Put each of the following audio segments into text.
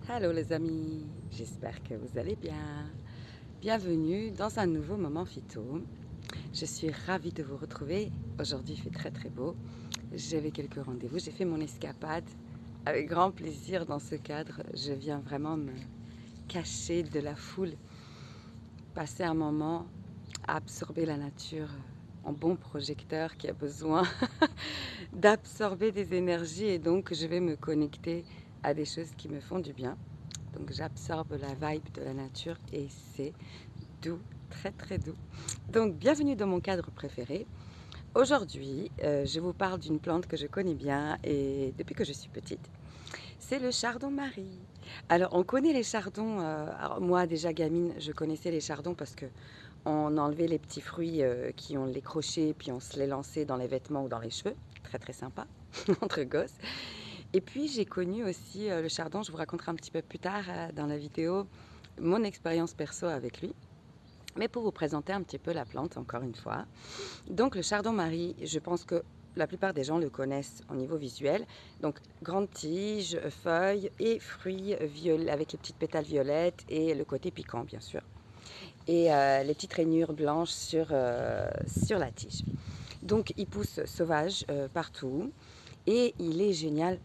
Hello les amis, j'espère que vous allez bien. Bienvenue dans un nouveau moment phyto. Je suis ravie de vous retrouver. Aujourd'hui il fait très très beau. J'avais quelques rendez-vous, j'ai fait mon escapade avec grand plaisir dans ce cadre. Je viens vraiment me cacher de la foule, passer un moment à absorber la nature en bon projecteur qui a besoin d'absorber des énergies et donc je vais me connecter à des choses qui me font du bien. Donc j'absorbe la vibe de la nature et c'est doux, très très doux. Donc bienvenue dans mon cadre préféré. Aujourd'hui, je vous parle d'une plante que je connais bien et depuis que je suis petite. C'est le chardon-marie. Alors on connaît les chardons. Alors moi déjà gamine, je connaissais les chardons parce que on enlevait les petits fruits qui ont les crochets puis on se les lançait dans les vêtements ou dans les cheveux. Très très sympa entre gosses. Et puis j'ai connu aussi le chardon, je vous raconterai un petit peu plus tard dans la vidéo mon expérience perso avec lui. Mais pour vous présenter un petit peu la plante, encore une fois. Donc le chardon-marie, je pense que la plupart des gens le connaissent au niveau visuel. Donc grande tige, feuilles et fruits avec les petites pétales violettes et le côté piquant bien sûr. Et les petites rainures blanches sur la tige. Donc il pousse sauvage partout. Et il est génial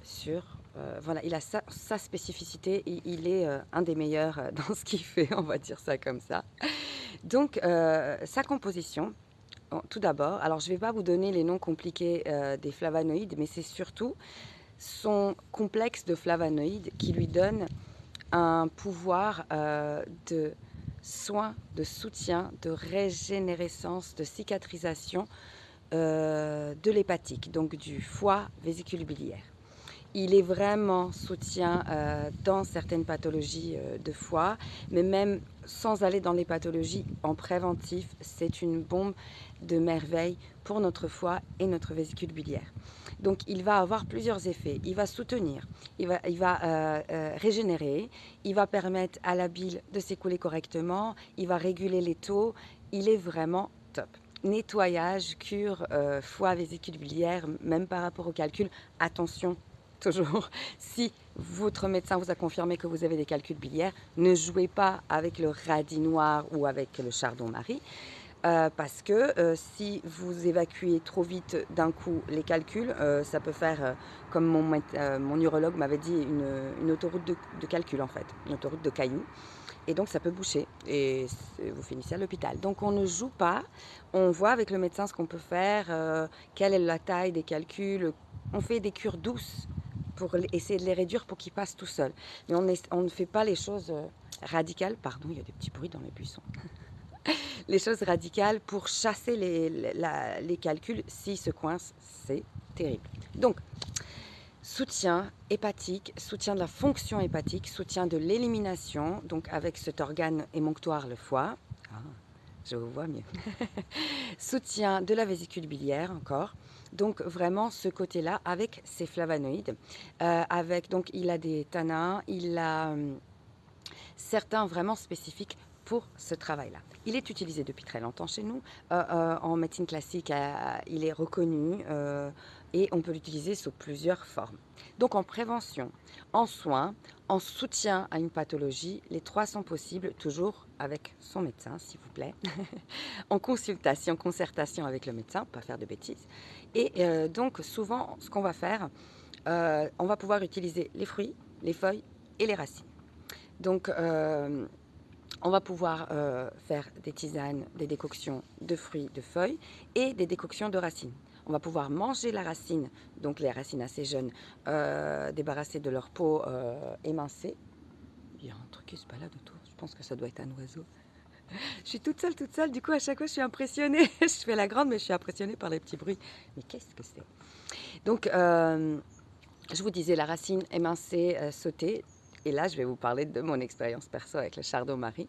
voilà, il a sa spécificité et il est un des meilleurs dans ce qu'il fait, on va dire ça comme ça. Donc, sa composition, tout d'abord, alors je ne vais pas vous donner les noms compliqués des flavonoïdes, mais c'est surtout son complexe de flavonoïdes qui lui donne un pouvoir de soin, de soutien, de régénérescence, de cicatrisation de l'hépatique, donc du foie vésicule biliaire. Il est vraiment soutien dans certaines pathologies de foie, mais même sans aller dans les pathologies en préventif, c'est une bombe de merveille pour notre foie et notre vésicule biliaire. Donc il va avoir plusieurs effets. Il va soutenir, il va régénérer, il va permettre à la bile de s'écouler correctement, il va réguler les taux. Il est vraiment top. Nettoyage, cure, foie, vésicule biliaire, même par rapport au calcul, attention, toujours, si votre médecin vous a confirmé que vous avez des calculs biliaires, ne jouez pas avec le radis noir ou avec le chardon-marie. Parce que si vous évacuez trop vite d'un coup les calculs, ça peut faire, comme mon urologue m'avait dit, une autoroute de calcul en fait, une autoroute de cailloux. Et donc ça peut boucher et vous finissez à l'hôpital. Donc on ne joue pas, on voit avec le médecin ce qu'on peut faire, quelle est la taille des calculs. On fait des cures douces pour essayer de les réduire pour qu'ils passent tout seuls. Mais on ne fait pas les choses radicales. Pardon, il y a des petits bruits dans les buissons. Les choses radicales pour chasser les calculs s'ils se coincent, c'est terrible. Donc, soutien hépatique, soutien de la fonction hépatique, soutien de l'élimination, donc avec cet organe émonctoire, le foie. Ah, je vous vois mieux. Soutien de la vésicule biliaire encore. Donc vraiment ce côté-là avec ses flavonoïdes. Donc il a des tanins, il a certains vraiment spécifiques pour ce travail-là. Il est utilisé depuis très longtemps chez nous. En médecine classique, il est reconnu et on peut l'utiliser sous plusieurs formes. Donc en prévention, en soins, en soutien à une pathologie, les trois sont possibles, toujours avec son médecin, s'il vous plaît, en consultation, concertation avec le médecin, pas faire de bêtises. Et donc souvent, ce qu'on va faire, on va pouvoir utiliser les fruits, les feuilles et les racines. Donc, on va pouvoir faire des tisanes, des décoctions de fruits, de feuilles et des décoctions de racines. On va pouvoir manger la racine, donc les racines assez jeunes, débarrassées de leur peau émincée. Il y a un truc qui se balade autour, je pense que ça doit être un oiseau. Je suis toute seule, du coup à chaque fois je suis impressionnée. Je fais la grande mais je suis impressionnée par les petits bruits. Mais qu'est-ce que c'est? Donc, je vous disais la racine émincée, sautée. Et là, je vais vous parler de mon expérience perso avec le chardon-marie.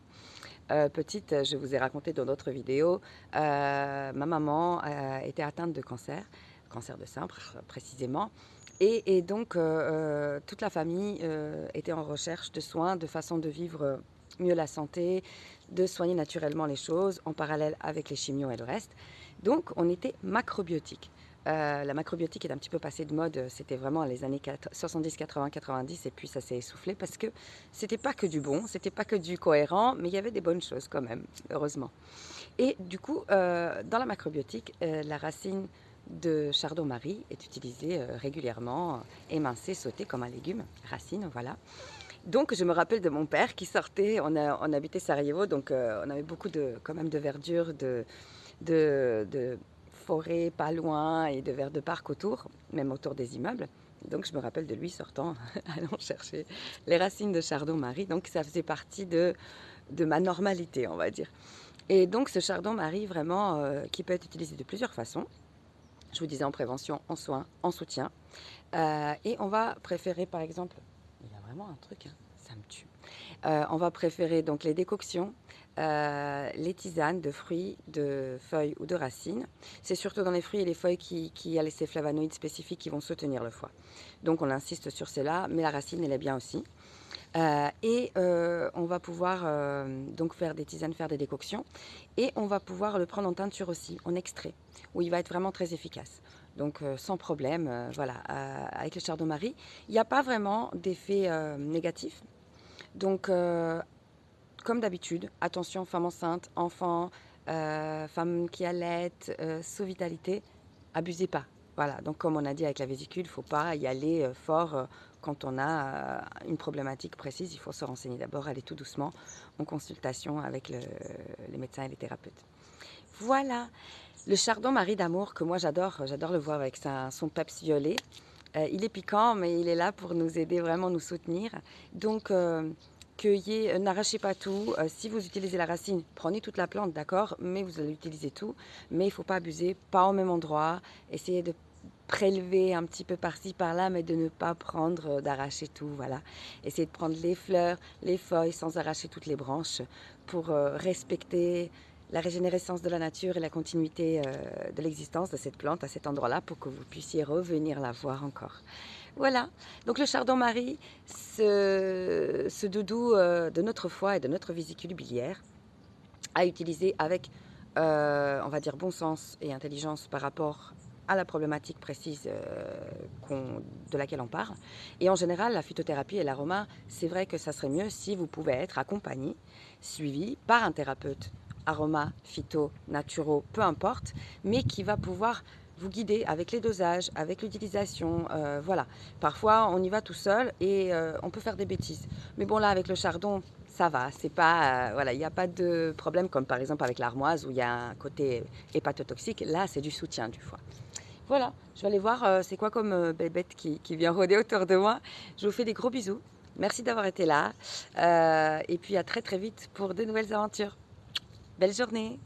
Petite, je vous ai raconté dans d'autres vidéos, ma maman était atteinte de cancer de sein précisément. Et donc, toute la famille était en recherche de soins, de façon de vivre mieux la santé, de soigner naturellement les choses en parallèle avec les chimios et le reste. Donc, on était macrobiotique. La macrobiotique est un petit peu passée de mode, c'était vraiment les années 70, 80, 90 et puis ça s'est essoufflé parce que c'était pas que du bon, c'était pas que du cohérent, mais il y avait des bonnes choses quand même, heureusement. Et du coup, dans la macrobiotique, la racine de chardon-marie est utilisée régulièrement, émincée, sautée comme un légume, racine, voilà. Donc je me rappelle de mon père qui sortait, on habitait Sarajevo, donc on avait beaucoup quand même de verdure, de forêt pas loin et de vers de parc autour, même autour des immeubles. Donc je me rappelle de lui sortant, allant chercher les racines de chardon-marie. Donc ça faisait partie de ma normalité, on va dire. Et donc ce chardon-marie vraiment qui peut être utilisé de plusieurs façons. Je vous disais en prévention, en soins, en soutien. Et on va préférer par exemple, il y a vraiment un truc, hein, ça me tue. On va préférer donc les décoctions, les tisanes de fruits, de feuilles ou de racines. C'est surtout dans les fruits et les feuilles qui y a ces flavonoïdes spécifiques qui vont soutenir le foie. Donc on insiste sur cela, mais la racine elle est bien aussi. On va pouvoir donc faire des tisanes, faire des décoctions. Et on va pouvoir le prendre en teinture aussi, en extrait, où il va être vraiment très efficace. Donc sans problème, voilà, avec le chardon-marie, il n'y a pas vraiment d'effet négatif. Donc comme d'habitude, attention, femme enceinte, enfant, femme qui allaite, sous vitalité, abusez pas. Voilà, donc comme on a dit avec la vésicule, il ne faut pas y aller fort quand on a une problématique précise. Il faut se renseigner d'abord, aller tout doucement en consultation avec les médecins et les thérapeutes. Voilà, le chardon-marie d'amour que moi j'adore le voir avec son peps violet. Il est piquant, mais il est là pour nous aider, vraiment nous soutenir. Donc, n'arrachez pas tout. Si vous utilisez la racine, prenez toute la plante, d'accord, mais vous allez utiliser tout. Mais il ne faut pas abuser, pas au même endroit. Essayez de prélever un petit peu par-ci, par-là, mais de ne pas prendre, d'arracher tout, voilà. Essayez de prendre les fleurs, les feuilles, sans arracher toutes les branches, pour respecter la régénérescence de la nature et la continuité de l'existence de cette plante à cet endroit-là pour que vous puissiez revenir la voir encore. Voilà, donc le chardon-marie, ce doudou de notre foie et de notre vésicule biliaire, à utiliser avec, on va dire, bon sens et intelligence par rapport à la problématique précise de laquelle on parle. Et en général, la phytothérapie et l'aroma, c'est vrai que ça serait mieux si vous pouvez être accompagné, suivi par un thérapeute aroma, phyto, naturaux, peu importe, mais qui va pouvoir vous guider avec les dosages, avec l'utilisation, voilà. Parfois, on y va tout seul et on peut faire des bêtises. Mais bon, là, avec le chardon, ça va. C'est pas, voilà, il n'y a pas de problème comme par exemple avec l'armoise où il y a un côté hépatotoxique. Là, c'est du soutien du foie. Voilà, je vais aller voir c'est quoi comme bébête qui vient rôder autour de moi. Je vous fais des gros bisous. Merci d'avoir été là. Et puis à très très vite pour de nouvelles aventures. Belle journée!